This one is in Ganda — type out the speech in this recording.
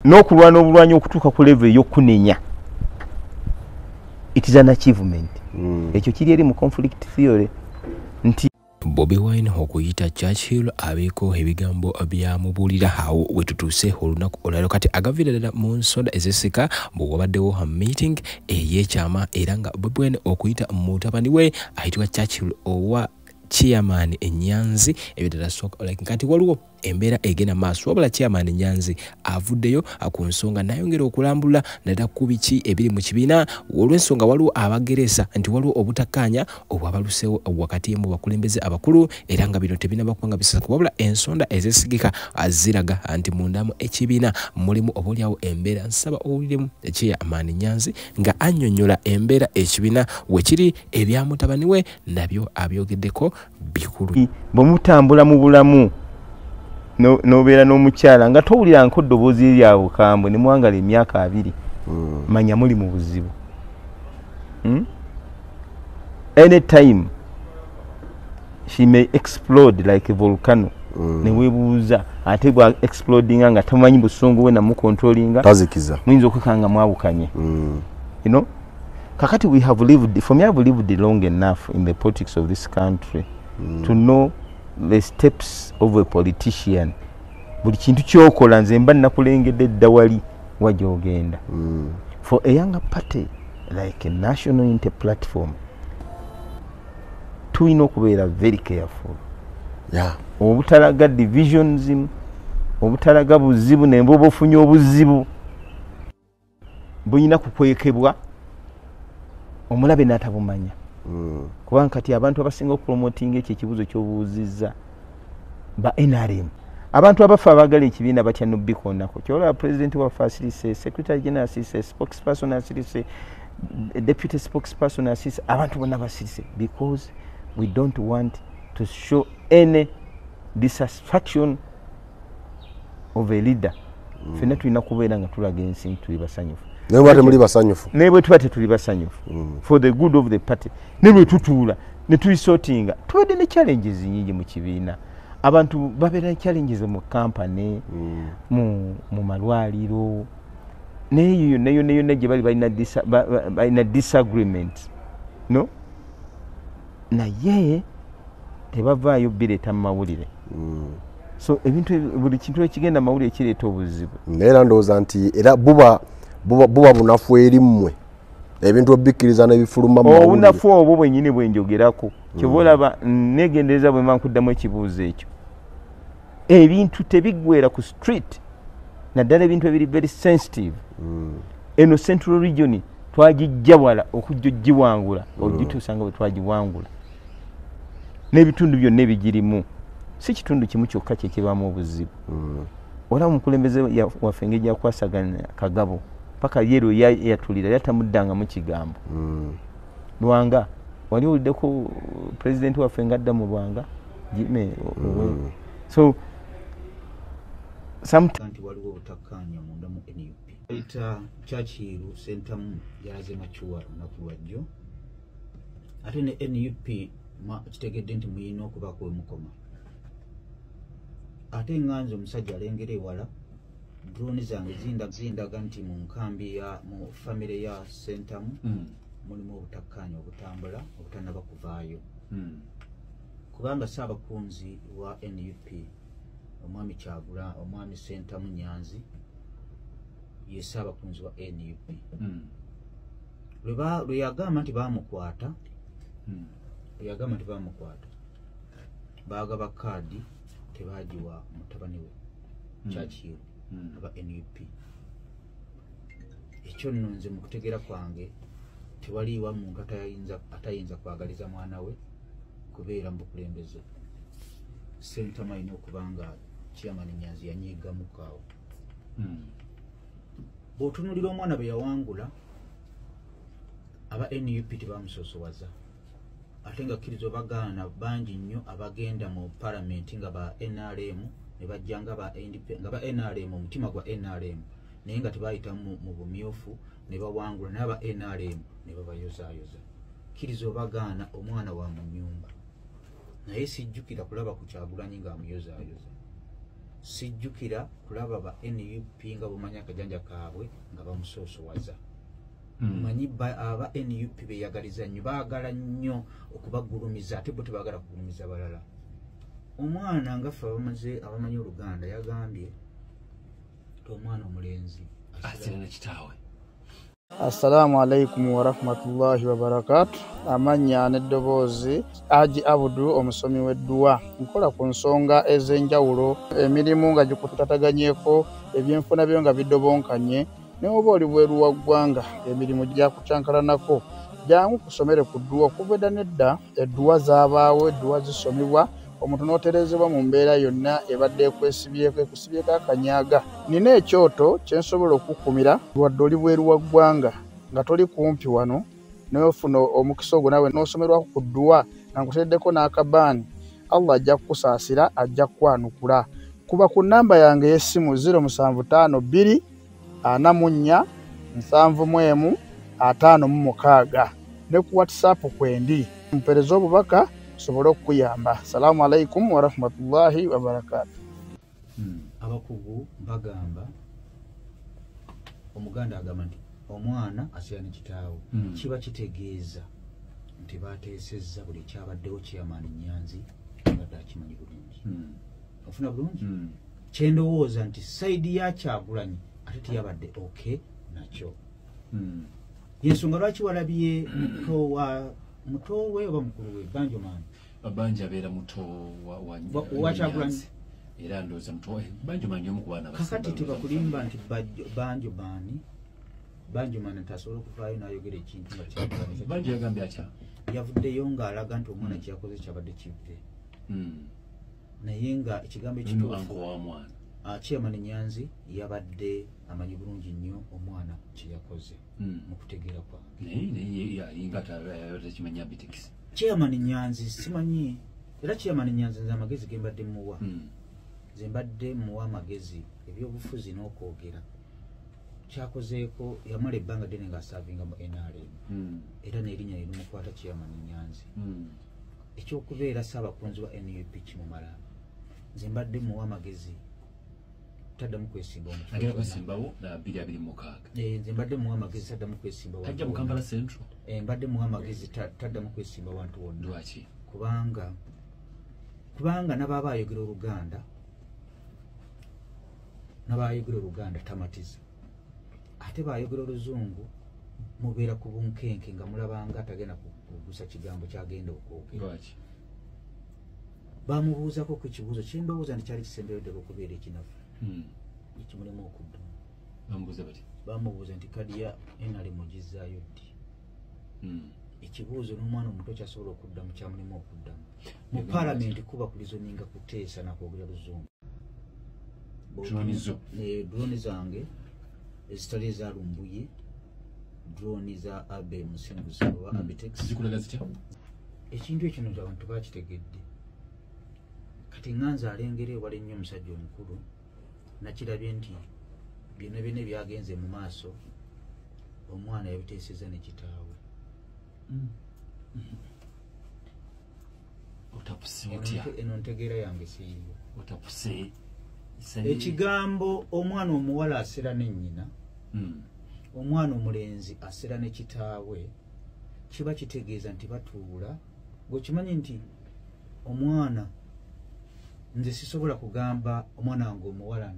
n'okulwana obulwanyi okutuuka ku level ey'okunenya. It is an achievement. Ekyo kiri eri mu conflict theory nti Bobi Wine okuyita Churchill abeeko ebigambo byamubulira awo wetutuuse olunaku olwaleero kati agaviirira mu nsonda ezisika bw'obaddewo meeting ey'ekyama era nga Bobi Wine okuyita mutabani we ayitibwa Churchill owa chairman Enyanzi ebirala soka like kati waliwo embeera egenda maaso wabula chairman Enyanzi avuddeyo ku nsonga nayongera okulambula nada ku biki ebiri mu kibiina olw'ensonga waliwo abageresa nti waliwo obutakkaanya obwabaluseewo wakati mu bakulembeze abakulu era nga bino tebinaba kubanga bisasa wabula ensonda ezesigika aziraga nti mundamu ekibiina mulimu obuliawo embeera nsaba owuliremu chairman Enyanzi nga annyonnyola embeera ekibiina wekiri ebyamutabani we nabyo abyogeddeko bikulu bwe mutambula mu bulamu nobeera n'omukyala nga towulira nko ddoboozi lya bukambwe ne mwangala emyaka 2 manya muli mu buzibu. Anytime she may explode like a volcano. Ne webuuza ate bwa exploding nga tamanyi busungu we na mu controllinga tazikiza muyinza okukanga mwabukanye. You know, kakati we have lived, for me I have lived long enough in the politics of this country to know the steps of a politician. Buli kintu kyokola nze mba nakulengedde dda wali wajogenda. For a younger party like a national unity platform tulina okubeera very careful. Obutalaga divisions, obutalaga buzibu nemba ofunye obuzibu bulina kukwekebwa omulabe n'atabumanya. Kubanga kati abantu abasinga okupromoting ekyo ekibuzo ky'obuuzizza ba NRM abantu abafa abagala ekibiina batya n'obbikonnako kyolaba president waffe asirise, secretary general asirise, spokesperson asirise, deputy spokesperson asirise, abantu bonna basirise because we don't want to show any dissatisfaction of a leader. Fenna tulina kubeera nga tulaga ensi tuli basanyufu. Nebwe muli basanyufu. Nebwe tubate tuli basanyufu. For the good of the party. Nebwe tutuula ne tulisortinga. Tuwedde ne challenges nyingi mu kibiina. Abantu babeera challenges mu company, mu malwaliro. Neyo gye bali balina disagreement. No? Naye tebavaayo bireeta mu mawulire. So ebintu buli kintu ekigenda mawulire kireeta obuzibu. Neera ndowooza nti era buba bunafu eri mmwe ebintu obikkiriza n'ebifuluma mu mawulire. Obunafu obwo bwennyini bwe njogerako ky'oba olaba neegendereza bwe mankuddamu ekibuuzo ekyo. Ebintu tebiggweera ku street naddala ebintu ebiri very sensitive. Eno Central Region twagijja wala okujja ogiwangula ogituusanga bwe twagiwangula. N'ebitundu byonna ebigirimu si kitundu kimu kyokka kye kibaamu obuzibu. Olaba omukulembeze waffe engeri gyakwasaganya Kagabo paka yero yatulira yatamuddanga mu kigambo. Lwanga wali owuliddeko president waffe ngadda mu Lwanga Jimmy. So sometimes waliwo obutakkaanya munda mu NUP. Ayita Churchill sentamu yalaze machuwa olunaku lwajjo ate ne NUP kitegedde nti muyina okubaako wemukoma. Ate nganze omusajja alengera ewala drone zange zindaga nti mu nkambi ya mu family ya sentamu mulimu obutakkaanya obutambula obutanaba kuvaayo. Kubanga Ssaabakunzi wa NUP omwami Kyagula omwami Sentamu Nyanzi ye Ssaabakunzi wa NUP. Lwe yagamba nti baamukwata baagaba kaadi tebaagiwa mutabani we Churchill aba NUP. Ekyo nno nze mu kutegeera kwange tewaliiwa muntu atayinza kwagaliza mwana we kubeera mu bukulembeze. Sentamu alina okubanga chairman Nyanzi yanyiigamukaawo. Bw'otunuulira omwana bwe yawangula aba NUP tebaamusoosowaza ate nga kkirizo bagaana bangi nnyo abagenda mu parliament nga ba NRM ne bajja nga ba NRM omutima gwa NRM naye nga tebaayitamu mu bumyufu ne bawangula naye aba NRM ne babayozaayoza. Kkirizo bagaana omwana wa mu nnyumba naye sijjukira kulaba ku Kyagulanyi ng'amuyozaayoza. sijjukira kulaba ba NUP nga bumanya akajanja kaabwe nga bamusoosowaza. Manyi aba NUP beyagaliza nnyo, baagala nnyo okubagulumiza ate bo tebaagala kugulumiza balala. Omwana nga ffe abamanyi Oluganda yagambye ti omwana omulenzi asira ne kitaawe. Assalamu alaikum wa rahmatullahi wa barakatuh. Amanya n'eddoboozi Haji Abudu omusomi w'edduwa. Nkola ku nsonga ez'enjawulo, emirimu nga gikutataganyeko, ebyenfuna byo nga bidobonkanye, ne oba oli bweru wa ggwanga emirimu gyakucankalanako. Jangu kusomere ku dduwa. Okuva edda n'edda edduwa zaabaawo, edduwa zisomibwa, omuntu n'oterezebwa mu mbeera yonna ebadde ekwesibyeko, ekusibyeko akanyaaga. Nina ekyoto kye nsobola okukumira wadde oli bweru wa ggwanga nga toli kumpi wano n'ofuna omukisa ogwo nawe n'osomerwako ku dduwa nga nkuteddeko n'akabaani. Allah ajja kukusaasira, ajja kukwanukula. Kuba ku nnamba yange y'essimu 075 44 71 56 ne ku WhatsApp kwendi. Mpereza obubaka sobolo kuyamba. Assalamu alaikum wa rahmatullahi wa barakatuh. Abakugu bagamba omuganda agamba nti omwana asira ne kitaawe. Kiba kitegeeza nti bateesezza buli kyabaddewo Chairman Nyanzi nga akimanyi bulungi. Ofuna bulungi? Kyendowooza nti saidi ya Kyagulanyi ate teyabadde okay nakyo. Yensonga lwaki walabye muto we oba mukulu we Banjoman? Banja abeera muto wa Kyagulanyi. Era ndowooza muto Banjoman y'omu ku baana abasinga. Kakati tebakulimba nti Banjoman tasobola okuvaayo n'ayogera ekintu nga Kyagulanyi. Banja yagambye atya? Yavuddeyo ng'alaga nti omwana kyakoze kyabadde kivve. Naye nga ekigambo ekituufu Chairman Nyanzi yabadde amanyi bulungi nnyo omwana kye yakoze mu kutegeera kwange. Chairman Nyanzi simanyi, era Chairman Nyanzi nze amagezi ge mbadde muwa. Nze mbadde muwa amagezi ebyobufuzi n'okwogera. Kyakozeeko yamala ebbanga ddene ng'asaavinga mu NRM. Era n'erinnya ne limukwata Chairman Nyanzi. Ekyokubeera Ssaabakunzi wa NUP kimumala. Nze mbadde muwa amagezi taddamu kwesimba omuntu. Agera kwesimbawo na 226. Nze mbadde muwa amagezi taddamu kwesimba wantu. Tajja mu Kampala Central. Mbadde muwa amagezi taddamu kwesimba wantu wonna. Lwaki? Kubanga n'abaaba ayogera Oluganda tamatiza. Ate baayogera Oluzungu mubeera ku bunkenke nga mulabanga atagenda kugusa kigambo kyagenda okwogera. Lwaki? Bamubuuzako ku kibuuzo kye ndowooza nti kyali kisembereddeko okubeera ekinafu. Ekimulimu okuddamu. Bamubuuza bati? Bamubuuza nti kadi ya NRM ogizzaayo ddi? Ekibuuzo n'omwana omuto kyasobola okuddamu kyamulimu okuddamu. Mu Paalamenti kuba kulizoninga kuteesa nakwogera Luzungu. Droni zange ezitali eza Lumbuye, droni za Abe Musinguzi oba Abitex. Zikulaga zitya? Ekintu ekyo abantu bakitegedde. Kati nganza alengere wali nnyo omusajja omukulu nakirabye nti byonna byonna byagenze mu maaso omwana yabiteeseza ne kitaawe. Otapuse otya? Eno ntegeera yange siyiyo. Otapuse ekigambo omwana omuwala asera ne nnyina, omwana omulenzi asera ne kitaawe, kiba kitegeeza nti batuula. Gwe kimanyi nti omwana nze sisobola kugamba omwana wange omuwala